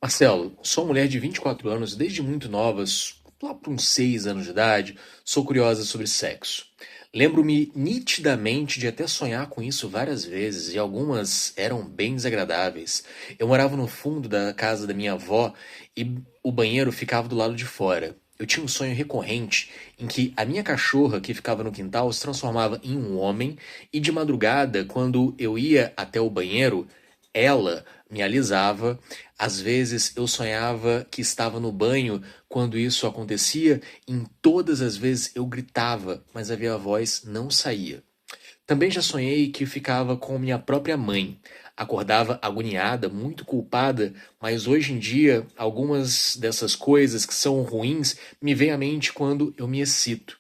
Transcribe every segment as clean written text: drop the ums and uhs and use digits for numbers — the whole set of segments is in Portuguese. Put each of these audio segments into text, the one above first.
Marcelo, sou uma mulher de 24 anos, desde muito novas, lá por uns 6 anos de idade, sou curiosa sobre sexo. Lembro-me nitidamente de até sonhar com isso várias vezes, e algumas eram bem desagradáveis. Eu morava no fundo da casa da minha avó e o banheiro ficava do lado de fora. Eu tinha um sonho recorrente em que a minha cachorra, que ficava no quintal, se transformava em um homem, e de madrugada, quando eu ia até o banheiro, ela me alisava. Às vezes eu sonhava que estava no banho quando isso acontecia, e em todas as vezes eu gritava, mas a minha voz não saía. Também já sonhei que ficava com minha própria mãe. Acordava agoniada, muito culpada, mas hoje em dia algumas dessas coisas que são ruins me vêm à mente quando eu me excito.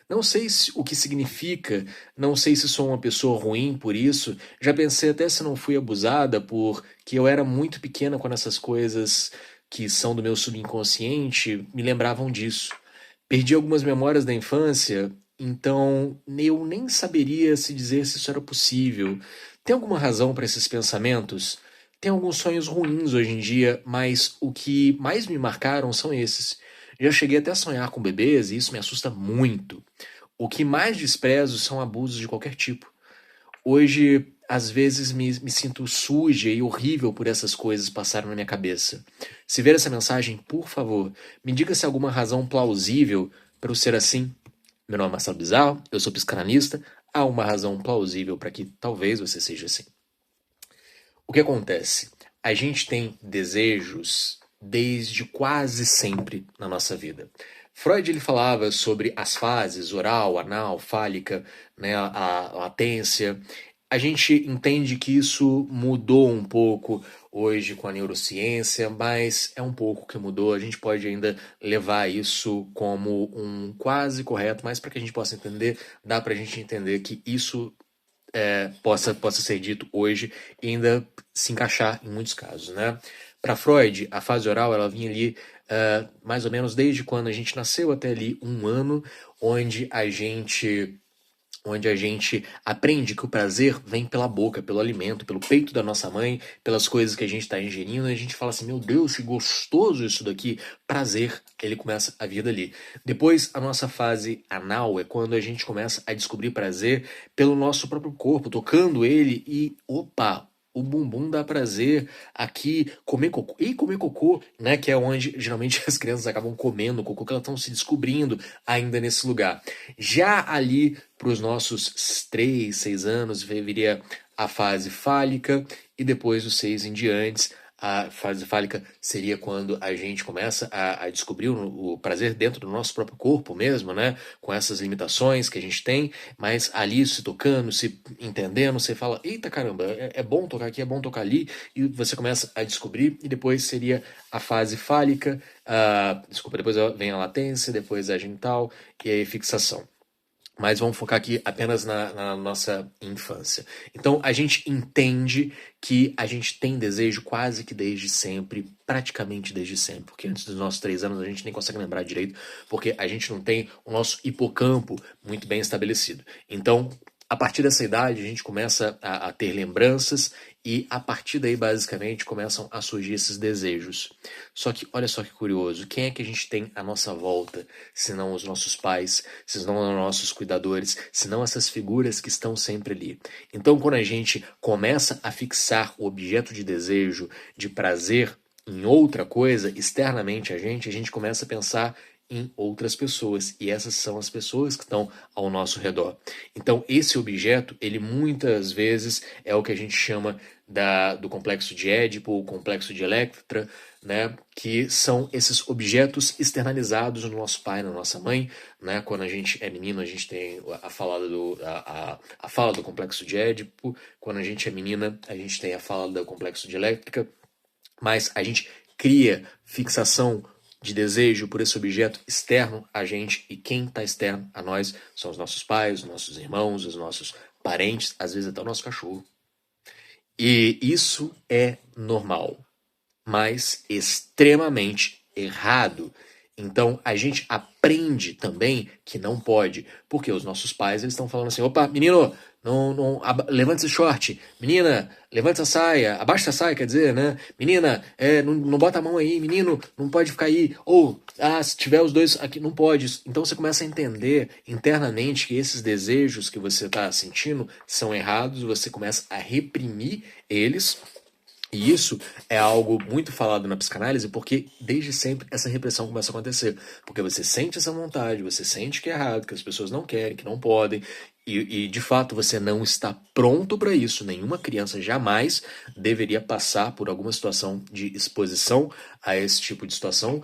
Não sei o que significa, não sei se sou uma pessoa ruim por isso. Já pensei até se não fui abusada porque eu era muito pequena quando essas coisas que são do meu subconsciente me lembravam disso. Perdi algumas memórias da infância, então eu nem saberia se dizer se isso era possível. Tem alguma razão para esses pensamentos? Tem alguns sonhos ruins hoje em dia, mas o que mais me marcaram são esses. Já cheguei até a sonhar com bebês e isso me assusta muito. O que mais desprezo são abusos de qualquer tipo. Hoje, às vezes, me sinto suja e horrível por essas coisas passarem na minha cabeça. Se ver essa mensagem, por favor, me diga se há alguma razão plausível para eu ser assim. Meu nome é Marcelo Bizarro, eu sou psicanalista. Há uma razão plausível para que talvez você seja assim. O que acontece? A gente tem desejos desde quase sempre na nossa vida. Freud ele falava sobre as fases oral, anal, fálica, né, a latência. A gente entende que isso mudou um pouco hoje com a neurociência, mas é um pouco que mudou. A gente pode ainda levar isso como um quase correto, mas para que a gente possa entender, dá para a gente entender que isso possa ser dito hoje e ainda se encaixar em muitos casos, né? Para Freud, a fase oral ela vinha ali mais ou menos desde quando a gente nasceu até ali um ano, onde a gente onde a gente aprende que o prazer vem pela boca, pelo alimento, pelo peito da nossa mãe, pelas coisas que a gente está ingerindo, e a gente fala assim, meu Deus, que gostoso isso daqui, prazer, ele começa a vir dali. Depois, a nossa fase anal é quando a gente começa a descobrir prazer pelo nosso próprio corpo, tocando ele e, opa, o bumbum dá prazer, aqui comer cocô, e comer cocô, né, que é onde geralmente as crianças acabam comendo cocô, que elas estão se descobrindo ainda nesse lugar. Já ali para os nossos 3, 6 anos, viria a fase fálica, e depois dos 6 em diante, a fase fálica seria quando a gente começa a descobrir o prazer dentro do nosso próprio corpo mesmo, né? Com essas limitações que a gente tem, mas ali se tocando, se entendendo, você fala, eita caramba, é bom tocar aqui, é bom tocar ali, e você começa a descobrir, e depois seria a fase fálica, desculpa, depois vem a latência, depois a genital e a fixação. Mas vamos focar aqui apenas na nossa infância. Então a gente entende que a gente tem desejo quase que desde sempre, praticamente desde sempre, porque antes dos nossos 3 anos a gente nem consegue lembrar direito, porque a gente não tem o nosso hipocampo muito bem estabelecido. Então, a partir dessa idade, a gente começa a ter lembranças e a partir daí, basicamente, começam a surgir esses desejos. Só que, olha só que curioso, quem é que a gente tem à nossa volta, se não os nossos pais, se não os nossos cuidadores, se não essas figuras que estão sempre ali? Então, quando a gente começa a fixar o objeto de desejo, de prazer, em outra coisa, externamente a gente começa a pensar em outras pessoas, e essas são as pessoas que estão ao nosso redor. Então, esse objeto, ele muitas vezes é o que a gente chama do complexo de Édipo, o complexo de Electra, né, que são esses objetos externalizados no nosso pai, na nossa mãe, né, quando a gente é menino, a gente tem a fala do complexo de Édipo, quando a gente é menina, a gente tem a fala do complexo de Electra, mas a gente cria fixação de desejo por esse objeto externo a gente, e quem está externo a nós são os nossos pais, os nossos irmãos, os nossos parentes, às vezes até o nosso cachorro. E isso é normal, mas extremamente errado. Então a gente aprende também que não pode, porque os nossos pais eles estão falando assim: opa, menino, levanta esse short. Menina, levanta essa saia. Abaixa essa saia, quer dizer, né? Menina, não bota a mão aí. Menino, não pode ficar aí. Ou, se tiver os dois aqui, não pode. Então você começa a entender internamente que esses desejos que você está sentindo são errados. Você começa a reprimir eles. E isso é algo muito falado na psicanálise porque desde sempre essa repressão começa a acontecer. Porque você sente essa vontade, você sente que é errado, que as pessoas não querem, que não podem, e de fato você não está pronto para isso. Nenhuma criança jamais deveria passar por alguma situação de exposição a esse tipo de situação.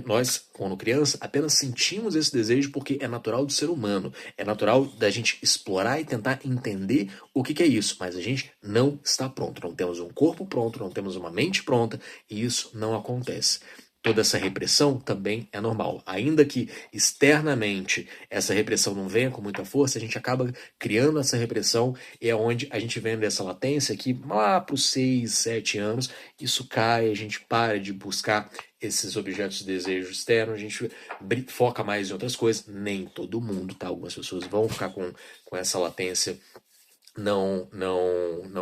Nós, quando criança, apenas sentimos esse desejo porque é natural do ser humano. É natural da gente explorar e tentar entender o que é isso. Mas a gente não está pronto. Não temos um corpo pronto, não temos uma mente pronta, e isso não acontece. Toda essa repressão também é normal. Ainda que externamente essa repressão não venha com muita força, a gente acaba criando essa repressão e é onde a gente vendo essa latência que lá para os 6, 7 anos, isso cai, a gente para de buscar esses objetos de desejo externo, a gente foca mais em outras coisas. Nem todo mundo, tá? Algumas pessoas vão ficar com essa latência não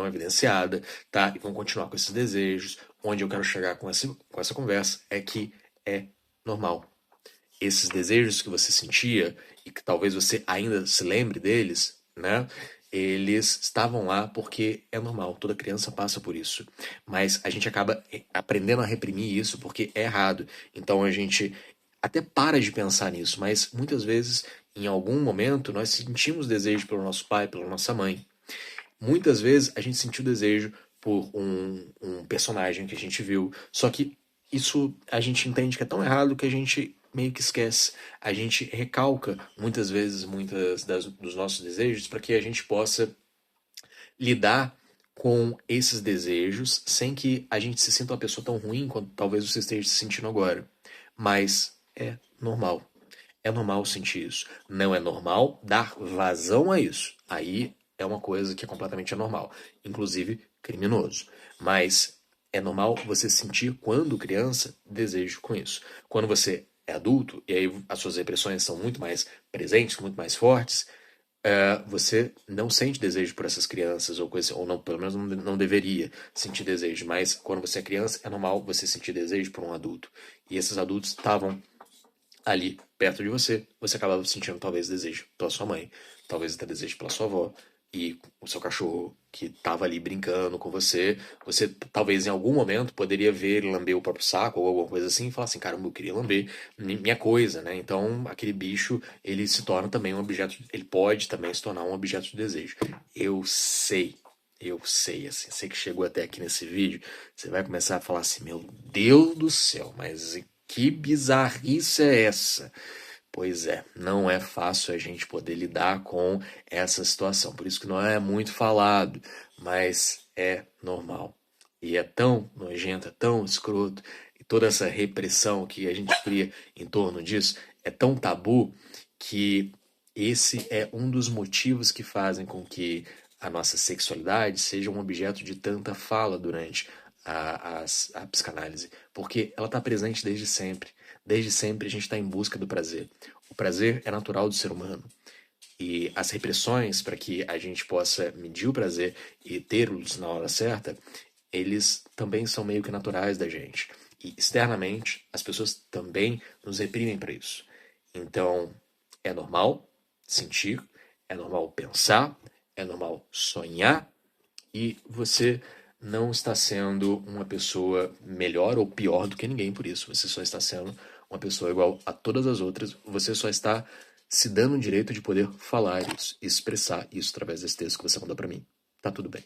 evidenciada, tá? E vão continuar com esses desejos. Onde eu quero chegar com essa conversa é que é normal. Esses desejos que você sentia e que talvez você ainda se lembre deles, né? Eles estavam lá porque é normal, toda criança passa por isso. Mas a gente acaba aprendendo a reprimir isso porque é errado. Então a gente até para de pensar nisso, mas muitas vezes, em algum momento, nós sentimos desejo pelo nosso pai, pela nossa mãe. Muitas vezes a gente sentiu desejo por um personagem que a gente viu, só que isso a gente entende que é tão errado que a gente meio que esquece. A gente recalca muitas vezes dos nossos desejos para que a gente possa lidar com esses desejos sem que a gente se sinta uma pessoa tão ruim quanto talvez você esteja se sentindo agora. Mas é normal. É normal sentir isso. Não é normal dar vazão a isso. Aí é uma coisa que é completamente anormal, inclusive criminoso. Mas é normal você sentir, quando criança, desejo com isso. Quando você é adulto, e aí as suas repressões são muito mais presentes, muito mais fortes, você não sente desejo por essas crianças, ou não, pelo menos não deveria sentir desejo. Mas quando você é criança, é normal você sentir desejo por um adulto. E esses adultos estavam ali perto de você, você acabava sentindo talvez desejo pela sua mãe, talvez até desejo pela sua avó, e o seu cachorro que estava ali brincando com você talvez em algum momento poderia ver ele lamber o próprio saco ou alguma coisa assim e falar assim, caramba, eu queria lamber minha coisa, né? Então aquele bicho, ele se torna também um objeto, ele pode também se tornar um objeto de desejo. Eu sei, assim, sei que chegou até aqui nesse vídeo, você vai começar a falar assim, meu Deus do céu, mas que bizarrice é essa? Pois é, não é fácil a gente poder lidar com essa situação. Por isso que não é muito falado, mas é normal. E é tão nojento, é tão escroto, e toda essa repressão que a gente cria em torno disso é tão tabu que esse é um dos motivos que fazem com que a nossa sexualidade seja um objeto de tanta fala durante a psicanálise, porque ela está presente desde sempre. Desde sempre a gente está em busca do prazer. O prazer é natural do ser humano. E as repressões para que a gente possa medir o prazer e tê-los na hora certa, eles também são meio que naturais da gente. E externamente, as pessoas também nos reprimem para isso. Então, é normal sentir, é normal pensar, é normal sonhar, e você não está sendo uma pessoa melhor ou pior do que ninguém por isso. Você só está sendo uma pessoa igual a todas as outras. Você só está se dando o direito de poder falar isso, expressar isso através desse texto que você mandou para mim. Tá tudo bem.